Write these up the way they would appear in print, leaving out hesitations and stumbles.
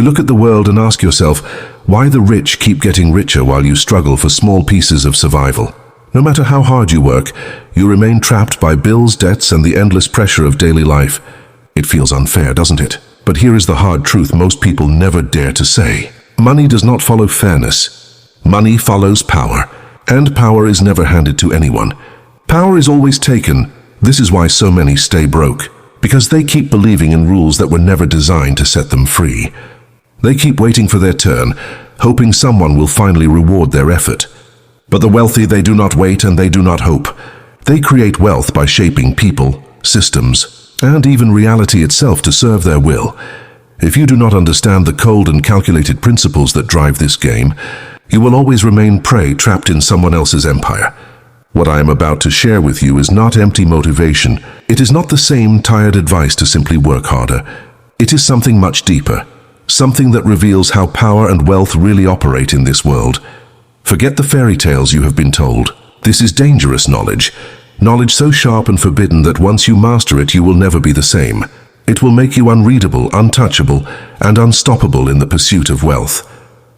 You look at the world and ask yourself, why the rich keep getting richer while you struggle for small pieces of survival? No matter how hard you work, you remain trapped by bills, debts, and the endless pressure of daily life. It feels unfair, doesn't it? But here is the hard truth most people never dare to say. Money does not follow fairness. Money follows power, and power is never handed to anyone. Power is always taken. This is why so many stay broke, because they keep believing in rules that were never designed to set them free. They keep waiting for their turn, hoping someone will finally reward their effort. But the wealthy, they do not wait and they do not hope. They create wealth by shaping people, systems, and even reality itself to serve their will. If you do not understand the cold and calculated principles that drive this game, you will always remain prey trapped in someone else's empire. What I am about to share with you is not empty motivation. It is not the same tired advice to simply work harder. It is something much deeper. Something that reveals how power and wealth really operate in this world. Forget the fairy tales you have been told. This is dangerous knowledge. Knowledge so sharp and forbidden that once you master it, you will never be the same. It will make you unreadable, untouchable, and unstoppable in the pursuit of wealth.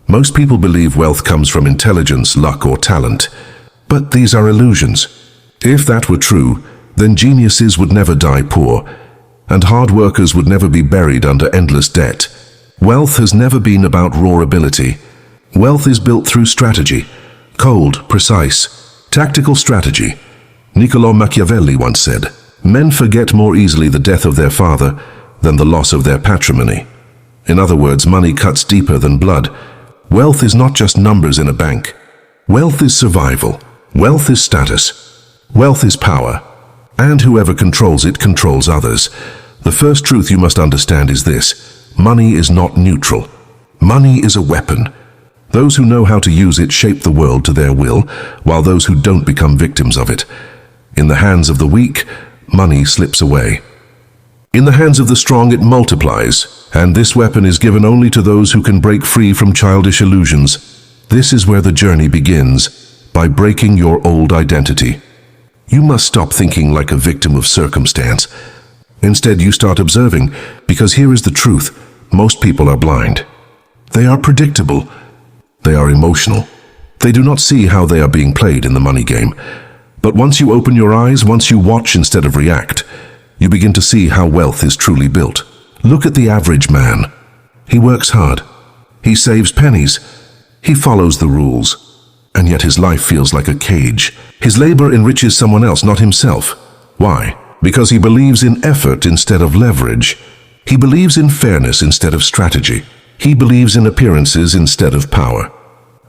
Most people believe wealth comes from intelligence, luck, or talent. But these are illusions. If that were true, then geniuses would never die poor, and hard workers would never be buried under endless debt. Wealth has never been about raw ability. Wealth is built through strategy. Cold, precise, tactical strategy. Machiavelli once said, "Men forget more easily the death of their father than the loss of their patrimony." In other words, money cuts deeper than blood. Wealth is not just numbers in a bank. Wealth is survival. Wealth is status. Wealth is power. And whoever controls it controls others. The first truth you must understand is this: money is not neutral. Money is a weapon. Those who know how to use it shape the world to their will, while those who don't become victims of it. In the hands of the weak, money slips away. In the hands of the strong, it multiplies, and this weapon is given only to those who can break free from childish illusions. This is where the journey begins, by breaking your old identity. You must stop thinking like a victim of circumstance. Instead, you start observing, because here is the truth: most people are blind. They are predictable. They are emotional. They do not see how they are being played in the money game. But once you open your eyes, once you watch instead of react, you begin to see how wealth is truly built. Look at the average man. He works hard. He saves pennies. He follows the rules. And yet his life feels like a cage. His labor enriches someone else, not himself. Why? Because he believes in effort instead of leverage. He believes in fairness instead of strategy. He believes in appearances instead of power.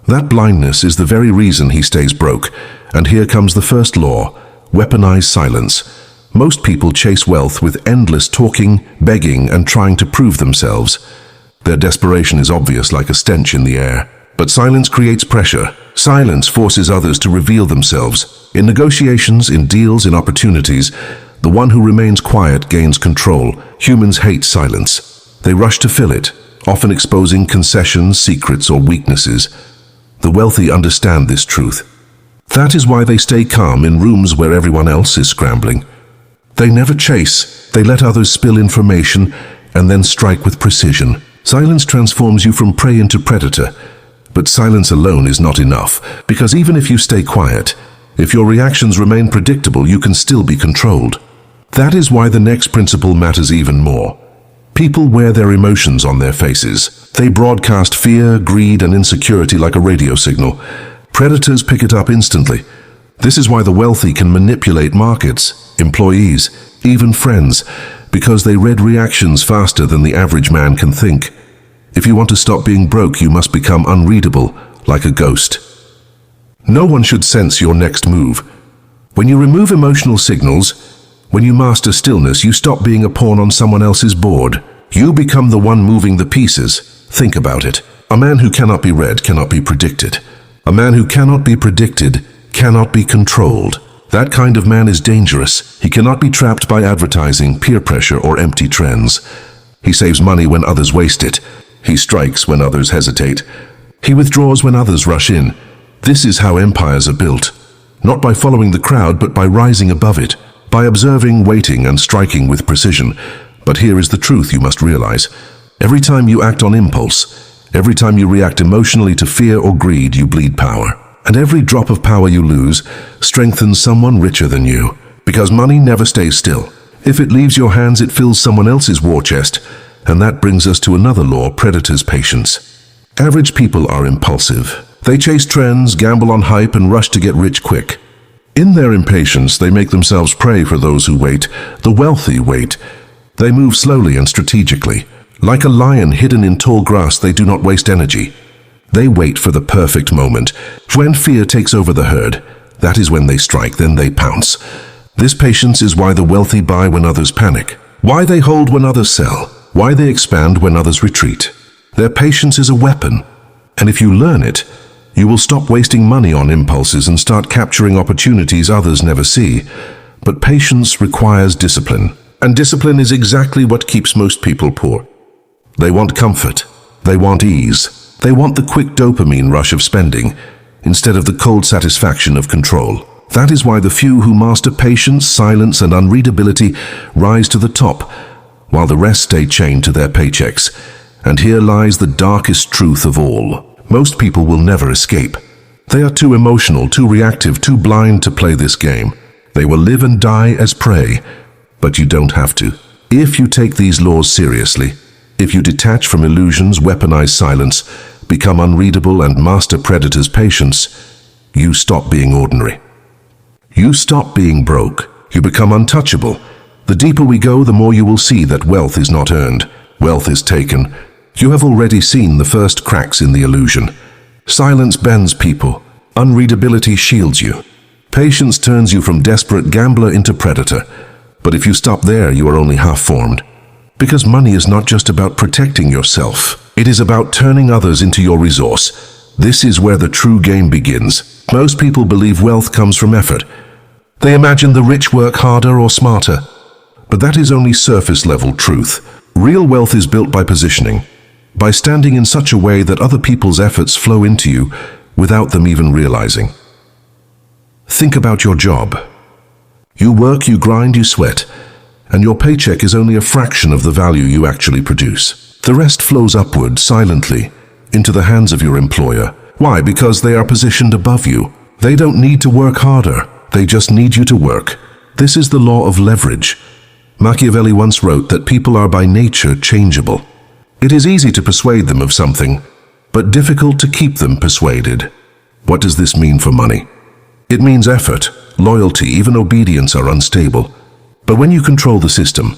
That blindness is the very reason he stays broke. And here comes the first law: weaponize silence. Most people chase wealth with endless talking, begging, and trying to prove themselves. Their desperation is obvious, like a stench in the air. But silence creates pressure. Silence forces others to reveal themselves. In negotiations, in deals, in opportunities, the one who remains quiet gains control. Humans hate silence. They rush to fill it, often exposing concessions, secrets, or weaknesses. The wealthy understand this truth. That is why they stay calm in rooms where everyone else is scrambling. They never chase. They let others spill information and then strike with precision. Silence transforms you from prey into predator. But silence alone is not enough, because even if you stay quiet, if your reactions remain predictable, you can still be controlled. That is why the next principle matters even more. People wear their emotions on their faces. They broadcast fear, greed, and insecurity like a radio signal. Predators pick it up instantly. This is why the wealthy can manipulate markets, employees, even friends, because they read reactions faster than the average man can think. If you want to stop being broke, you must become unreadable, like a ghost. No one should sense your next move. When you remove emotional signals, when you master stillness, you stop being a pawn on someone else's board. You become the one moving the pieces. Think about it. A man who cannot be read cannot be predicted. A man who cannot be predicted cannot be controlled. That kind of man is dangerous. He cannot be trapped by advertising, peer pressure, or empty trends. He saves money when others waste it. He strikes when others hesitate. He withdraws when others rush in. This is how empires are built. Not by following the crowd, but by rising above it. By observing, waiting, and striking with precision. But here is the truth you must realize. Every time you act on impulse, every time you react emotionally to fear or greed, you bleed power. And every drop of power you lose strengthens someone richer than you, because money never stays still. If it leaves your hands, it fills someone else's war chest, and that brings us to another law: predators' patience. Average people are impulsive. They chase trends, gamble on hype, and rush to get rich quick. In their impatience, they make themselves prey for those who wait. The wealthy wait. They move slowly and strategically. Like a lion hidden in tall grass, they do not waste energy. They wait for the perfect moment. When fear takes over the herd, that is when they strike, then they pounce. This patience is why the wealthy buy when others panic, why they hold when others sell, why they expand when others retreat. Their patience is a weapon, and if you learn it, you will stop wasting money on impulses and start capturing opportunities others never see. But patience requires discipline, and discipline is exactly what keeps most people poor. They want comfort, they want ease, they want the quick dopamine rush of spending, instead of the cold satisfaction of control. That is why the few who master patience, silence, and unreadability rise to the top, while the rest stay chained to their paychecks. And here lies the darkest truth of all. Most people will never escape. They are too emotional, too reactive, too blind to play this game. They will live and die as prey, but you don't have to. If you take these laws seriously, if you detach from illusions, weaponize silence, become unreadable, and master predators' patience, you stop being ordinary. You stop being broke. You become untouchable. The deeper we go, the more you will see that wealth is not earned. Wealth is taken. You have already seen the first cracks in the illusion. Silence bends people. Unreadability shields you. Patience turns you from desperate gambler into predator. But if you stop there, you are only half-formed. Because money is not just about protecting yourself. It is about turning others into your resource. This is where the true game begins. Most people believe wealth comes from effort. They imagine the rich work harder or smarter. But that is only surface-level truth. Real wealth is built by positioning, by standing in such a way that other people's efforts flow into you without them even realizing. Think about your job. You work, you grind, you sweat, and your paycheck is only a fraction of the value you actually produce. The rest flows upward, silently, into the hands of your employer. Why? Because they are positioned above you. They don't need to work harder. They just need you to work. This is the law of leverage. Machiavelli once wrote that people are by nature changeable. It is easy to persuade them of something, but difficult to keep them persuaded. What does this mean for money? It means effort, loyalty, even obedience are unstable. But when you control the system,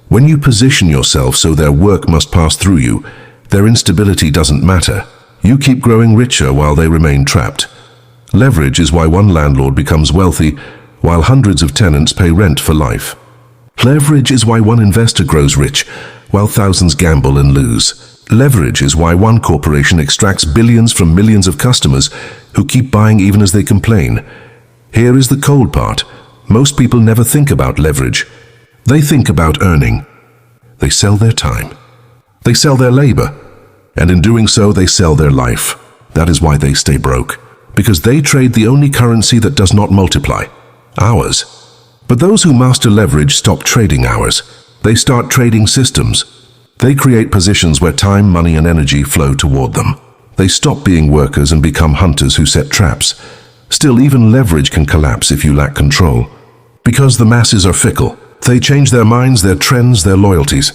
when you position yourself so their work must pass through you, their instability doesn't matter. You keep growing richer while they remain trapped. Leverage is why one landlord becomes wealthy, while hundreds of tenants pay rent for life. Leverage is why one investor grows rich, while thousands gamble and lose. Leverage is why one corporation extracts billions from millions of customers who keep buying even as they complain. Here is the cold part. Most people never think about leverage. They think about earning. They sell their time. They sell their labor. And in doing so, they sell their life. That is why they stay broke. Because they trade the only currency that does not multiply: hours. But those who master leverage stop trading hours. They start trading systems. They create positions where time, money, and energy flow toward them. They stop being workers and become hunters who set traps. Still, even leverage can collapse if you lack control. Because the masses are fickle. They change their minds, their trends, their loyalties.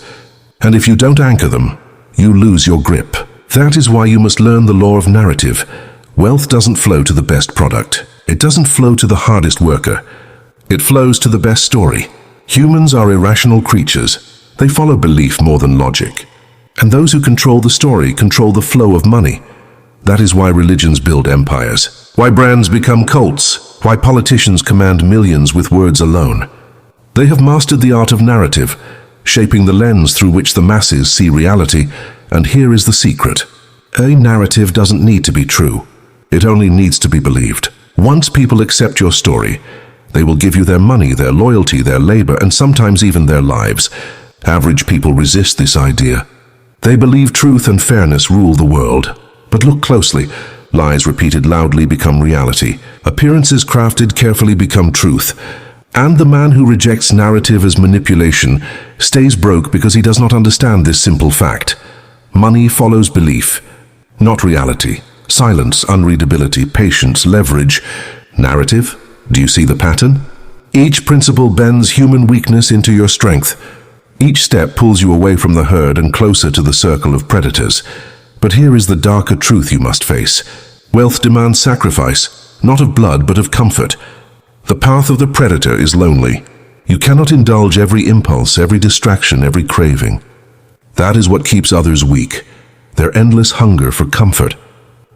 And if you don't anchor them, you lose your grip. That is why you must learn the law of narrative. Wealth doesn't flow to the best product. It doesn't flow to the hardest worker. It flows to the best story. Humans are irrational creatures. They follow belief more than logic. And those who control the story control the flow of money. That is why religions build empires, why brands become cults, why politicians command millions with words alone. They have mastered the art of narrative, shaping the lens through which the masses see reality. And here is the secret. A narrative doesn't need to be true. It only needs to be believed. Once people accept your story, they will give you their money, their loyalty, their labor, and sometimes even their lives. Average people resist this idea. They believe truth and fairness rule the world. But look closely. Lies repeated loudly become reality. Appearances crafted carefully become truth. And the man who rejects narrative as manipulation stays broke because he does not understand this simple fact. Money follows belief, not reality. Silence, unreadability, patience, leverage, narrative. Do you see the pattern? Each principle bends human weakness into your strength. Each step pulls you away from the herd and closer to the circle of predators. But here is the darker truth you must face. Wealth demands sacrifice, not of blood but of comfort. The path of the predator is lonely. You cannot indulge every impulse, every distraction, every craving. That is what keeps others weak, their endless hunger for comfort.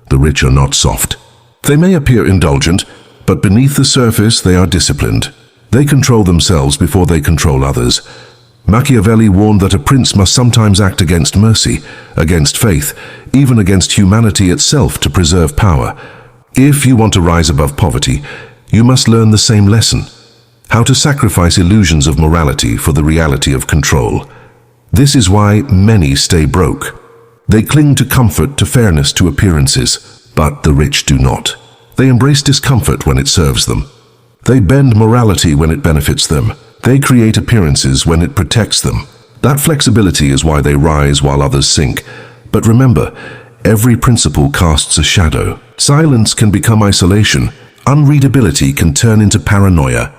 The rich are not soft. They may appear indulgent, but beneath the surface they are disciplined. They control themselves before they control others. Machiavelli warned that a prince must sometimes act against mercy, against faith, even against humanity itself to preserve power. If you want to rise above poverty, you must learn the same lesson: how to sacrifice illusions of morality for the reality of control. This is why many stay broke. They cling to comfort, to fairness, to appearances, but the rich do not. They embrace discomfort when it serves them. They bend morality when it benefits them. They create appearances when it protects them. That flexibility is why they rise while others sink. But remember, every principle casts a shadow. Silence can become isolation. Unreadability can turn into paranoia.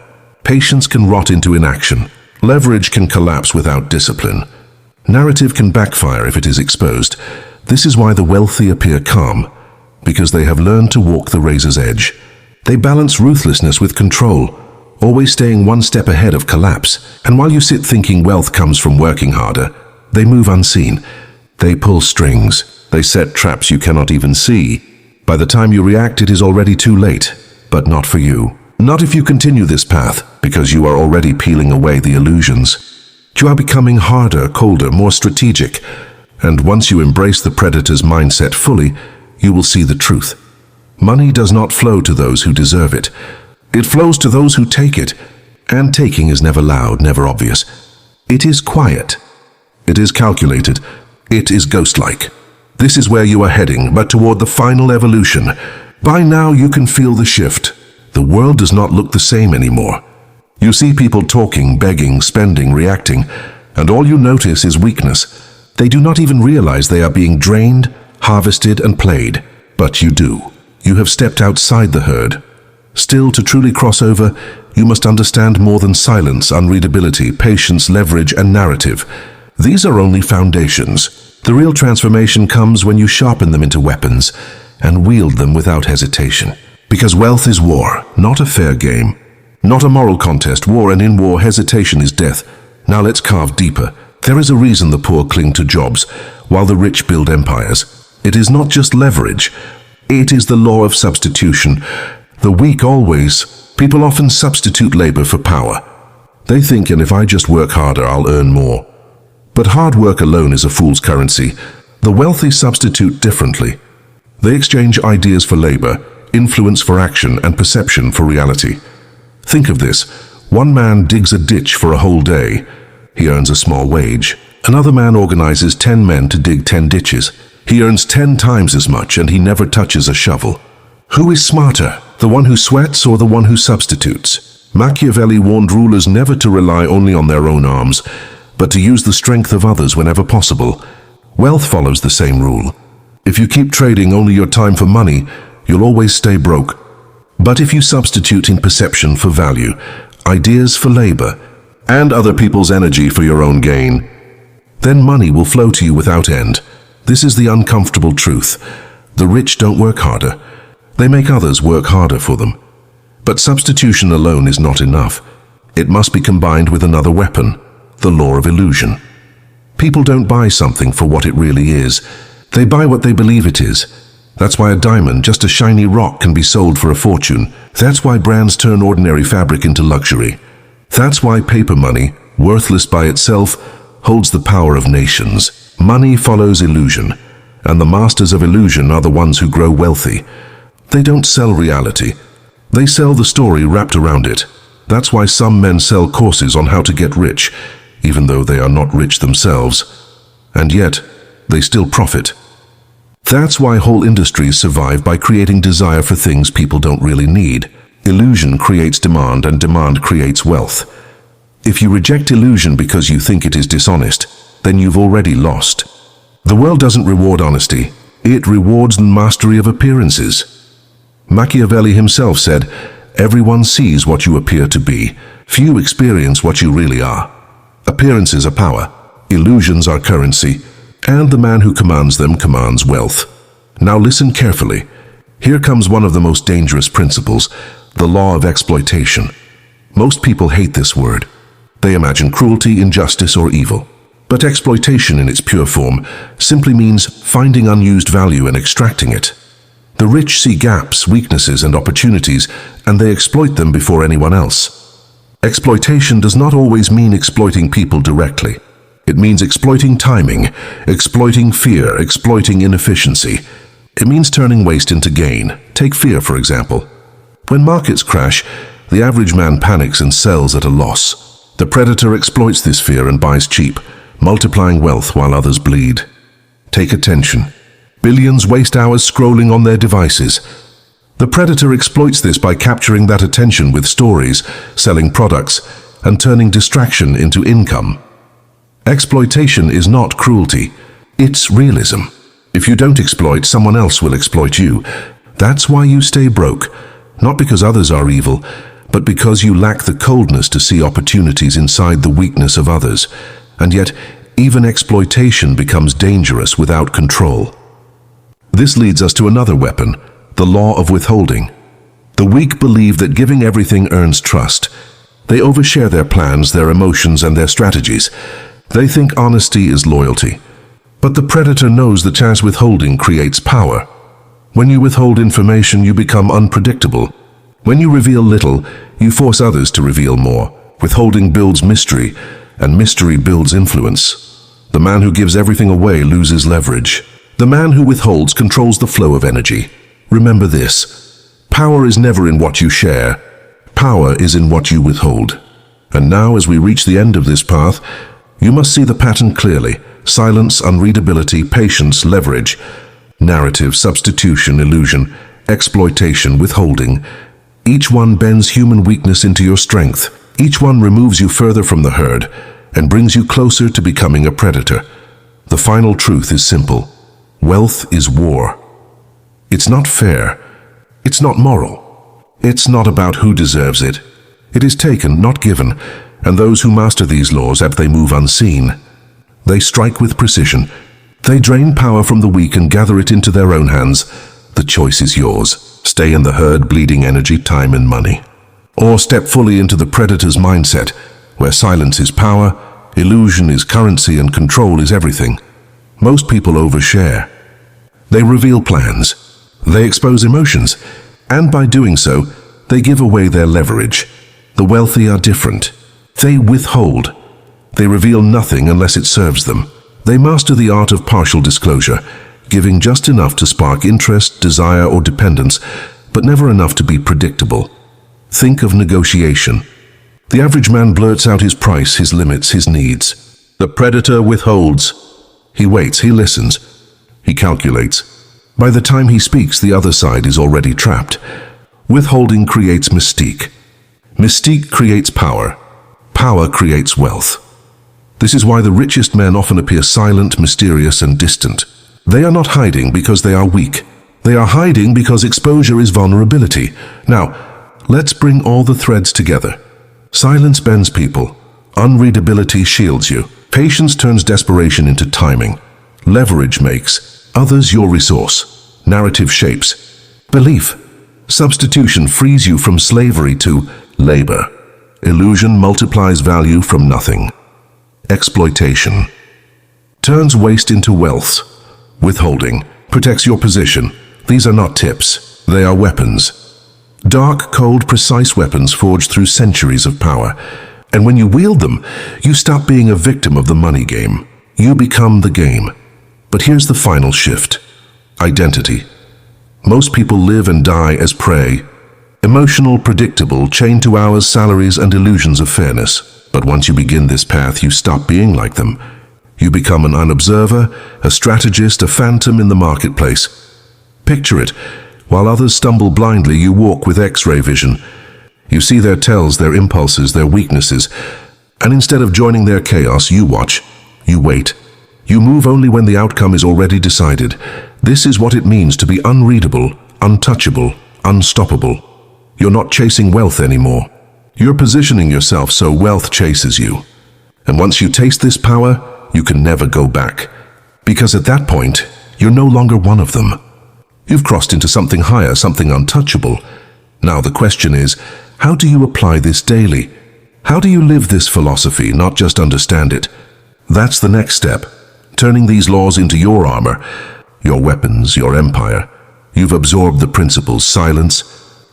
Patience can rot into inaction. Leverage can collapse without discipline. Narrative can backfire if it is exposed. This is why the wealthy appear calm, because they have learned to walk the razor's edge. They balance ruthlessness with control, always staying one step ahead of collapse. And while you sit thinking wealth comes from working harder, they move unseen. They pull strings. They set traps you cannot even see. By the time you react, it is already too late, but not for you. Not if you continue this path, because you are already peeling away the illusions. You are becoming harder, colder, more strategic. And once you embrace the predator's mindset fully, you will see the truth. Money does not flow to those who deserve it. It flows to those who take it. And taking is never loud, never obvious. It is quiet. It is calculated. It is ghost-like. This is where you are heading, but toward the final evolution. By now you can feel the shift. The world does not look the same anymore. You see people talking, begging, spending, reacting, and all you notice is weakness. They do not even realize they are being drained, harvested, and played. But you do. You have stepped outside the herd. Still, to truly cross over, you must understand more than silence, unreadability, patience, leverage, and narrative. These are only foundations. The real transformation comes when you sharpen them into weapons and wield them without hesitation. Because wealth is war, not a fair game. Not a moral contest. War, and in war, hesitation is death. Now let's carve deeper. There is a reason the poor cling to jobs, while the rich build empires. It is not just leverage. It is the law of substitution. The weak always. People often substitute labor for power. They think, and if I just work harder, I'll earn more. But hard work alone is a fool's currency. The wealthy substitute differently. They exchange ideas for labor, influence for action, and perception for reality. Think of this. One man digs a ditch for a whole day. He earns a small wage. Another man organizes 10 men to dig 10 ditches. He earns 10 times as much, and he never touches a shovel. Who is smarter, the one who sweats or the one who substitutes? Machiavelli warned rulers never to rely only on their own arms, but to use the strength of others whenever possible. Wealth follows the same rule. If you keep trading only your time for money, you'll always stay broke. But if you substitute in perception for value, ideas for labor, and other people's energy for your own gain, then money will flow to you without end. This is the uncomfortable truth. The rich don't work harder. They make others work harder for them. But substitution alone is not enough. It must be combined with another weapon, the law of illusion. People don't buy something for what it really is. They buy what they believe it is. That's why a diamond, just a shiny rock, can be sold for a fortune. That's why brands turn ordinary fabric into luxury. That's why paper money, worthless by itself, holds the power of nations. Money follows illusion, and the masters of illusion are the ones who grow wealthy. They don't sell reality. They sell the story wrapped around it. That's why some men sell courses on how to get rich, even though they are not rich themselves. And yet, they still profit. That's why whole industries survive by creating desire for things people don't really need. Illusion creates demand, and demand creates wealth. If you reject illusion because you think it is dishonest, then you've already lost. The world doesn't reward honesty. It rewards the mastery of appearances. Machiavelli himself said, "Everyone sees what you appear to be. Few experience what you really are." Appearances are power. Illusions are currency. And the man who commands them commands wealth. Now listen carefully. Here comes one of the most dangerous principles, the law of exploitation. Most people hate this word. They imagine cruelty, injustice, or evil. But exploitation in its pure form simply means finding unused value and extracting it. The rich see gaps, weaknesses, and opportunities, and they exploit them before anyone else. Exploitation does not always mean exploiting people directly. It means exploiting timing, exploiting fear, exploiting inefficiency. It means turning waste into gain. Take fear, for example. When markets crash, the average man panics and sells at a loss. The predator exploits this fear and buys cheap, multiplying wealth while others bleed. Take attention. Billions waste hours scrolling on their devices. The predator exploits this by capturing that attention with stories, selling products, and turning distraction into income. Exploitation is not cruelty, it's realism. If you don't exploit, someone else will exploit you. That's why you stay broke, not because others are evil, but because you lack the coldness to see opportunities inside the weakness of others. And yet, even exploitation becomes dangerous without control. This leads us to another weapon, the law of withholding. The weak believe that giving everything earns trust. They overshare their plans, their emotions, and their strategies. They think honesty is loyalty. But the predator knows that as withholding creates power. When you withhold information, you become unpredictable. When you reveal little, you force others to reveal more. Withholding builds mystery, and mystery builds influence. The man who gives everything away loses leverage. The man who withholds controls the flow of energy. Remember this: power is never in what you share. Power is in what you withhold. And now, as we reach the end of this path, you must see the pattern clearly. Silence, unreadability, patience, leverage, narrative, substitution, illusion, exploitation, withholding. Each one bends human weakness into your strength. Each one removes you further from the herd and brings you closer to becoming a predator. The final truth is simple. Wealth is war. It's not fair. It's not moral. It's not about who deserves it. It is taken, not given, and those who master these laws, they move unseen. They strike with precision. They drain power from the weak and gather it into their own hands. The choice is yours. Stay in the herd, bleeding energy, time, and money. Or step fully into the predator's mindset, where silence is power, illusion is currency, and control is everything. Most people overshare. They reveal plans. They expose emotions. And by doing so, they give away their leverage. The wealthy are different. They withhold. They reveal nothing unless it serves them. They master the art of partial disclosure, giving just enough to spark interest, desire, or dependence, but never enough to be predictable. Think of negotiation. The average man blurts out his price, his limits, his needs. The predator withholds. He waits, he listens, he calculates. By the time he speaks, the other side is already trapped. Withholding creates mystique. Mystique creates power. Power creates wealth. This is why the richest men often appear silent, mysterious, and distant. They are not hiding because they are weak. They are hiding because exposure is vulnerability. Now, let's bring all the threads together. Silence bends people. Unreadability shields you. Patience turns desperation into timing. Leverage makes others your resource. Narrative shapes belief. Substitution frees you from slavery to labor. Illusion multiplies value from nothing. Exploitation turns waste into wealth. Withholding protects your position. These are not tips, they are weapons. Dark, cold, precise weapons forged through centuries of power. And when you wield them, you stop being a victim of the money game. You become the game. But here's the final shift. Identity. Most people live and die as prey. Emotional, predictable, chained to hours, salaries, and illusions of fairness. But once you begin this path, you stop being like them. You become an unobserver, a strategist, a phantom in the marketplace. Picture it. While others stumble blindly, you walk with X-ray vision. You see their tells, their impulses, their weaknesses, and instead of joining their chaos, you watch, you wait. You move only when the outcome is already decided. This is what it means to be unreadable, untouchable, unstoppable. You're not chasing wealth anymore. You're positioning yourself so wealth chases you. And once you taste this power, you can never go back. Because at that point, you're no longer one of them. You've crossed into something higher, something untouchable. Now the question is, how do you apply this daily? How do you live this philosophy, not just understand it? That's the next step. Turning these laws into your armor, your weapons, your empire. You've absorbed the principles: silence,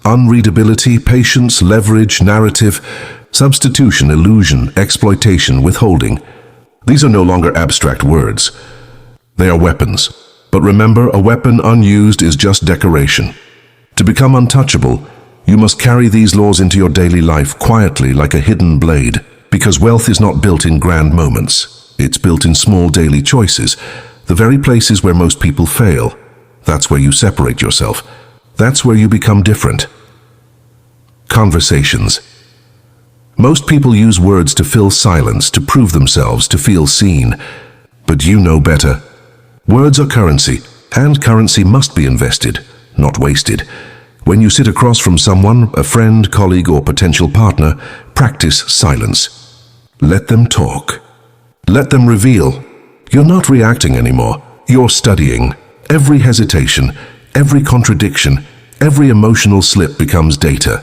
unreadability, patience, leverage, narrative, substitution, illusion, exploitation, withholding. These are no longer abstract words. They are weapons. But remember, a weapon unused is just decoration. To become untouchable, you must carry these laws into your daily life quietly like a hidden blade. Because wealth is not built in grand moments. It's built in small daily choices, the very places where most people fail. That's where you separate yourself. That's where you become different. Conversations. Most people use words to fill silence, to prove themselves, to feel seen. But you know better. Words are currency, and currency must be invested, not wasted. When you sit across from someone, a friend, colleague, or potential partner, practice silence. Let them talk. Let them reveal. You're not reacting anymore. You're studying. Every hesitation, every contradiction, every emotional slip becomes data.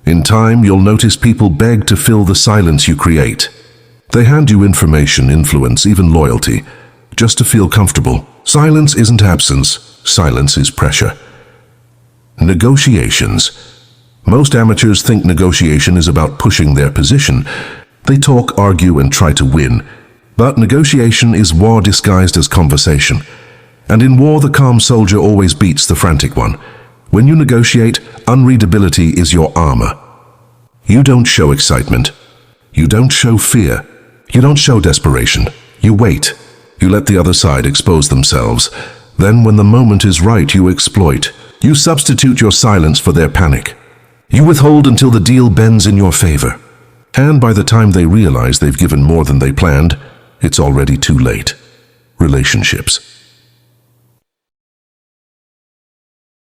In time, you'll notice people beg to fill the silence you create. They hand you information, influence, even loyalty, just to feel comfortable. Silence isn't absence. Silence is pressure. Negotiations. Most amateurs think negotiation is about pushing their position. They talk, argue, and try to win. But negotiation is war disguised as conversation. And in war, the calm soldier always beats the frantic one. When you negotiate, unreadability is your armor. You don't show excitement. You don't show fear. You don't show desperation. You wait. You let the other side expose themselves. Then when the moment is right, you exploit. You substitute your silence for their panic. You withhold until the deal bends in your favor. And by the time they realize they've given more than they planned, it's already too late. Relationships.